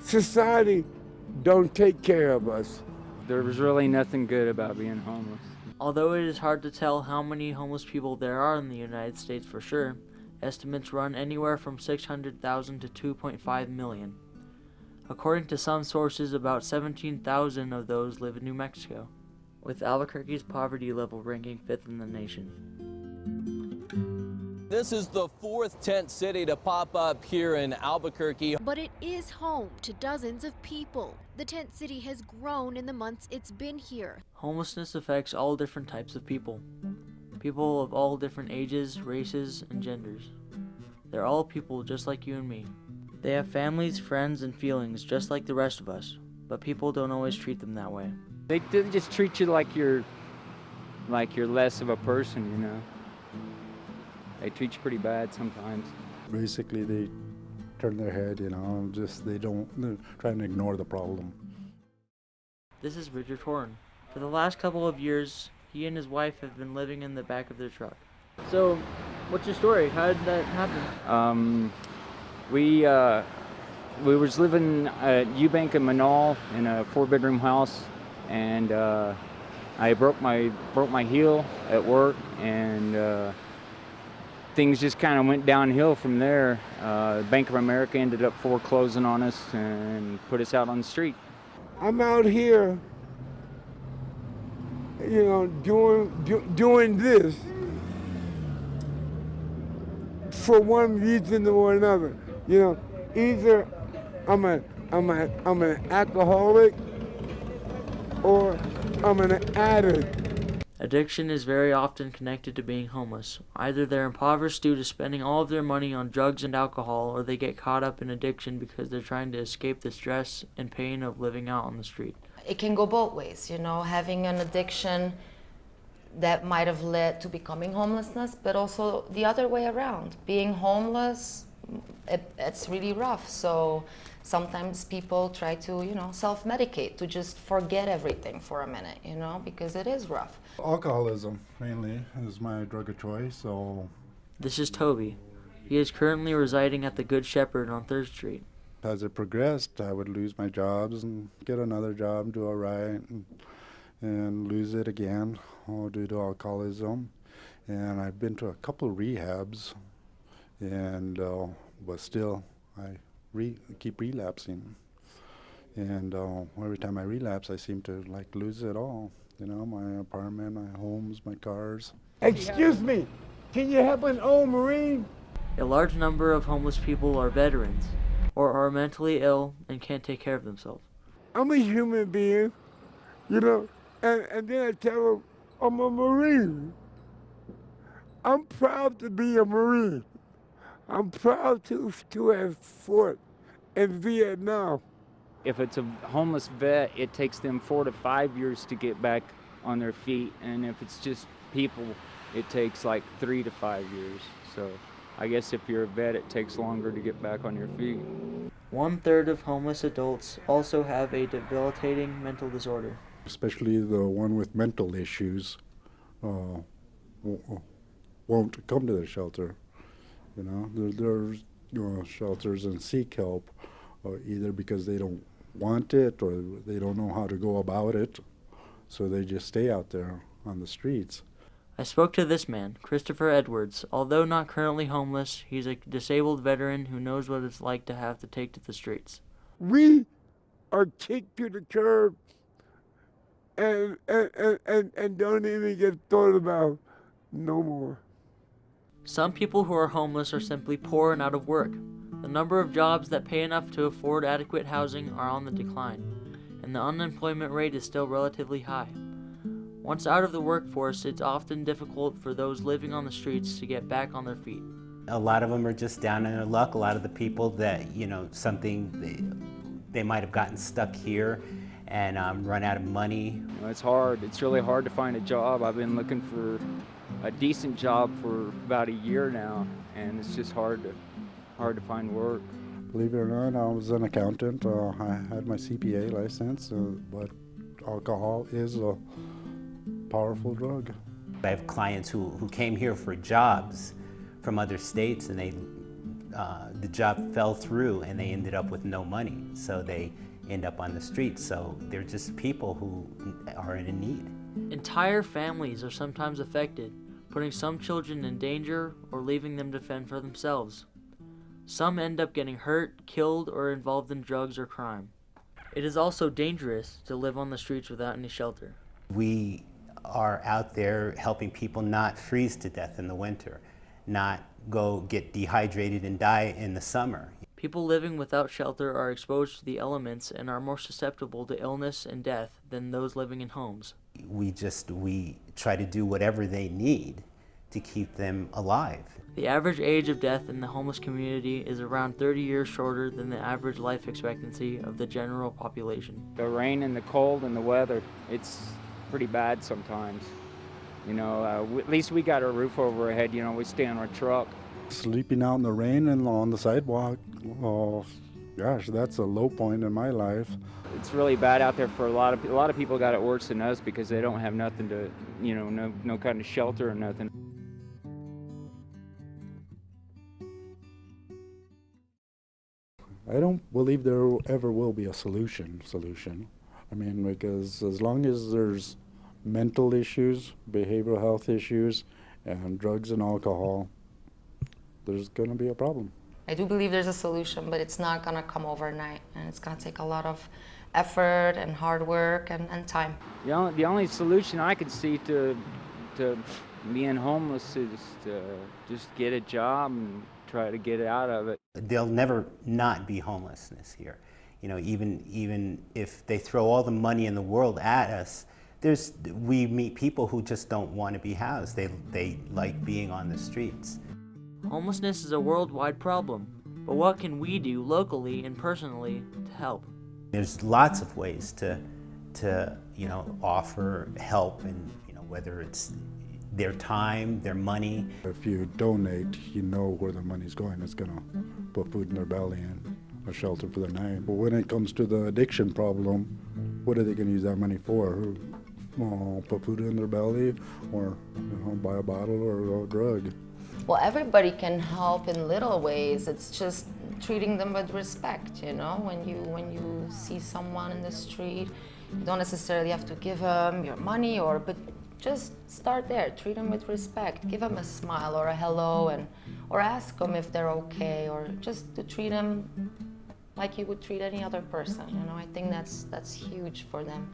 Society don't take care of us. There was really nothing good about being homeless. Although it is hard to tell how many homeless people there are in the United States for sure, estimates run anywhere from 600,000 to 2.5 million. According to some sources, about 17,000 of those live in New Mexico, with Albuquerque's poverty level ranking 5th in the nation. This is the 4th tent city to pop up here in Albuquerque. But it is home to dozens of people. The tent city has grown in the months it's been here. Homelessness affects all different types of people. People of all different ages, races, and genders. They're all people just like you and me. They have families, friends, and feelings just like the rest of us, but people don't always treat them that way. They just treat you like you're less of a person, you know. They treat you pretty bad sometimes. Basically, they turn their head, you know, they're trying to ignore the problem. This is Richard Horn. For the last couple of years, he and his wife have been living in the back of their truck. So, what's your story? How did that happen? We was living at Eubank and Manal in a 4-bedroom house, and I broke my heel at work, and things just kind of went downhill from there. Bank of America ended up foreclosing on us and put us out on the street. I'm out here, you know, doing this for one reason or another. You know, either I'm an alcoholic or I'm an addict. Addiction is very often connected to being homeless. Either they're impoverished due to spending all of their money on drugs and alcohol, or they get caught up in addiction because they're trying to escape the stress and pain of living out on the street. It can go both ways, you know, having an addiction that might have led to becoming homelessness, but also the other way around. Being homeless, it's really rough. So sometimes people try to, you know, self-medicate to just forget everything for a minute, you know, because it is rough. Alcoholism, mainly, is my drug of choice, so... This is Toby. He is currently residing at the Good Shepherd on 3rd Street. As it progressed, I would lose my jobs and get another job, do all right, and lose it again due to alcoholism. And I've been to a couple rehabs, and but still, I keep relapsing. And every time I relapse, I seem to lose it all. You know, my apartment, my homes, my cars. Excuse me, can you help an old Marine? A large number of homeless people are veterans, or are mentally ill and can't take care of themselves. I'm a human being, you know, and then I tell them I'm a Marine. I'm proud to be a Marine. I'm proud to have fought in Vietnam. If it's a homeless vet, it takes them 4 to 5 years to get back on their feet, and if it's just people, it takes 3 to 5 years. So I guess if you're a vet, it takes longer to get back on your feet. 1/3 of homeless adults also have a debilitating mental disorder. Especially the one with mental issues won't come to the shelter. You know, there's shelters and seek help, either because they don't want it or they don't know how to go about it, so they just stay out there on the streets. I spoke to this man, Christopher Edwards. Although not currently homeless, he's a disabled veteran who knows what it's like to have to take to the streets. We are kicked to the curb and don't even get thought about no more. Some people who are homeless are simply poor and out of work. The number of jobs that pay enough to afford adequate housing are on the decline, and the unemployment rate is still relatively high. Once out of the workforce, it's often difficult for those living on the streets to get back on their feet. A lot of them are just down in their luck. A lot of the people that, you know, they might have gotten stuck here and run out of money. It's hard. It's really hard to find a job. I've been looking for a decent job for about a year now, and it's just hard to find work. Believe it or not, I was an accountant. I had my CPA license, but alcohol is a powerful drug. I have clients who came here for jobs from other states, and the job fell through and they ended up with no money, so they end up on the streets. So they're just people who are in need. Entire families are sometimes affected, putting some children in danger or leaving them to fend for themselves. Some end up getting hurt, killed, or involved in drugs or crime. It is also dangerous to live on the streets without any shelter. We are out there helping people not freeze to death in the winter, not go get dehydrated and die in the summer. People living without shelter are exposed to the elements and are more susceptible to illness and death than those living in homes. We try to do whatever they need to keep them alive. The average age of death in the homeless community is around 30 years shorter than the average life expectancy of the general population. The rain and the cold and the weather, it's pretty bad sometimes. You know, at least we got a roof over our head, you know, we stay on our truck. Sleeping out in the rain and on the sidewalk, oh gosh, that's a low point in my life. It's really bad out there for a lot of people got it worse than us because they don't have nothing to, you know, no kind of shelter or nothing. I don't believe there ever will be a solution. I mean, because as long as there's mental issues, behavioral health issues, and drugs and alcohol, there's going to be a problem. I do believe there's a solution, but it's not going to come overnight, and it's going to take a lot of effort and hard work and time. The only solution I could see to being homeless is to just get a job and try to get out of it. There'll never not be homelessness here. You know, even if they throw all the money in the world at us, we meet people who just don't want to be housed. They like being on the streets. Homelessness is a worldwide problem, but what can we do locally and personally to help? There's lots of ways to you know, offer help, and you know, whether it's their time, their money. If you donate, you know where the money's going. It's going to put food in their belly and a shelter for the night. But when it comes to the addiction problem, what are they going to use that money for? Put food in their belly, or you know, buy a bottle or a drug? Well, everybody can help in little ways. It's just treating them with respect, you know? When you see someone in the street, you don't necessarily have to give them your money, but just start there. Treat them with respect. Give them a smile or a hello, or ask them if they're okay, or just to treat them like you would treat any other person. You know, I think that's huge for them.